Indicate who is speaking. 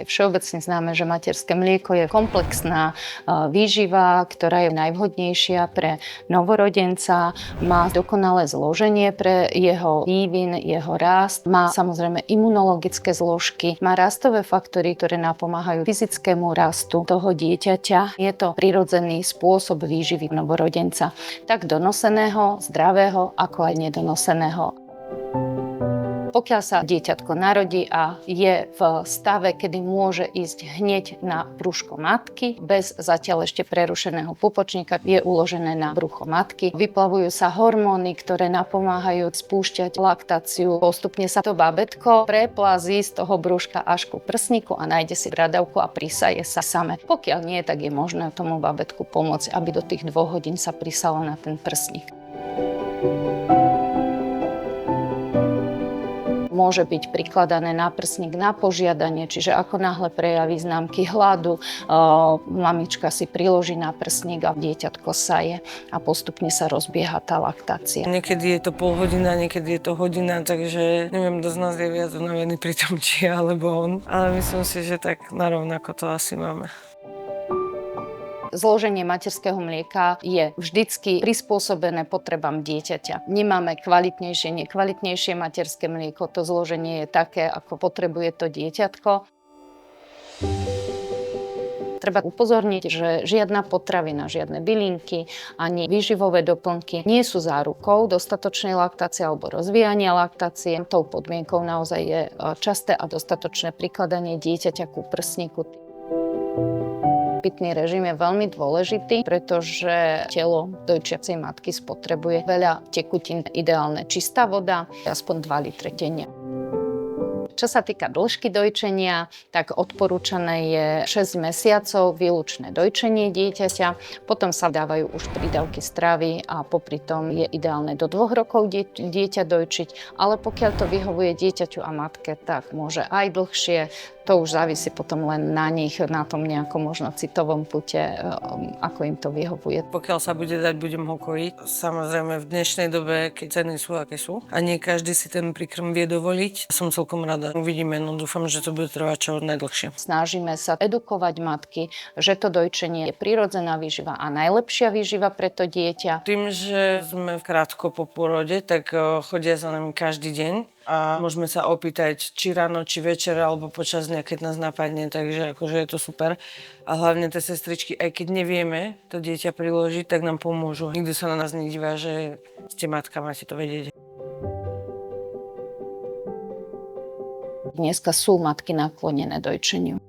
Speaker 1: Je všeobecne známe, že materské mlieko je komplexná výživa, ktorá je najvhodnejšia pre novorodenca, má dokonalé zloženie pre jeho vývin, jeho rast, má samozrejme imunologické zložky, má rastové faktory, ktoré napomáhajú fyzickému rastu toho dieťaťa. Je to prirodzený spôsob výživy novorodenca, tak donoseného, zdravého, ako aj nedonoseného. Pokiaľ sa dieťatko narodí a je v stave, kedy môže ísť hneď na brúško matky, bez zatiaľ ešte prerušeného pupočníka, je uložené na brucho matky. Vyplavujú sa hormóny, ktoré napomáhajú spúšťať laktáciu. Postupne sa to bábätko preplazí z toho brúška až ku prsníku a nájde si bradavku a prisaje sa same. Pokiaľ nie, tak je možné tomu bábätku pomôcť, aby do tých 2 hodín sa prisalo na ten prsník. Môže byť prikladané náprsník na požiadanie, čiže ako náhle prejaví známky hladu, mamička si priloží náprsník a dieťatko saje a postupne sa rozbieha tá laktácia.
Speaker 2: Niekedy je to pol hodina, niekedy je to hodina, takže neviem, kto z nás je viac unavený pri tom, či ja alebo on. Ale myslím si, že tak narovnako to asi máme.
Speaker 1: Zloženie materského mlieka je vždycky prispôsobené potrebám dieťaťa. Nemáme kvalitnejšie, nekvalitnejšie materské mlieko, to zloženie je také, ako potrebuje to dieťatko. Treba upozorniť, že žiadna potravina, žiadne bylinky ani výživové doplnky nie sú zárukou dostatočnej laktácie alebo rozvíjania laktácie. Tou podmienkou naozaj je časté a dostatočné prikladanie dieťaťa ku prsníku. Pitný režim je veľmi dôležitý, pretože telo dojčiacej matky spotrebuje veľa tekutín. Ideálne čistá voda, aspoň 2 litre denne. Čo sa týka dĺžky dojčenia, tak odporúčané je 6 mesiacov výlučné dojčenie dieťaťa. Potom sa dávajú už prídavky stravy a popri tom je ideálne do 2 rokov dieťa dojčiť. Ale pokiaľ to vyhovuje dieťaťu a matke, tak môže aj dlhšie. To už závisí potom len na nich, na tom nejakom možno citovom pute, ako im to vyhovuje.
Speaker 2: Pokiaľ sa bude dať, budem ho kojiť. Samozrejme v dnešnej dobe, keď ceny sú, aké sú, a nie každý si ten príkrm vie dovoliť, som celkom rada. Uvidíme, no dúfam, že to bude trvať čo najdlhšie.
Speaker 1: Snažíme sa edukovať matky, že to dojčenie je prirodzená výživa a najlepšia výživa pre to dieťa.
Speaker 2: Tým, že sme krátko po pôrode, tak chodia za nami každý deň. A môžeme sa opýtať, či ráno, či večer, alebo počas dňa, keď nás napadne, takže akože je to super. A hlavne tie sestričky, aj keď nevieme to dieťa priložiť, tak nám pomôžu. Nikdy sa na nás nedíva, že ste matka, máte to vedieť.
Speaker 1: Dneska sú matky naklonené dojčeniu.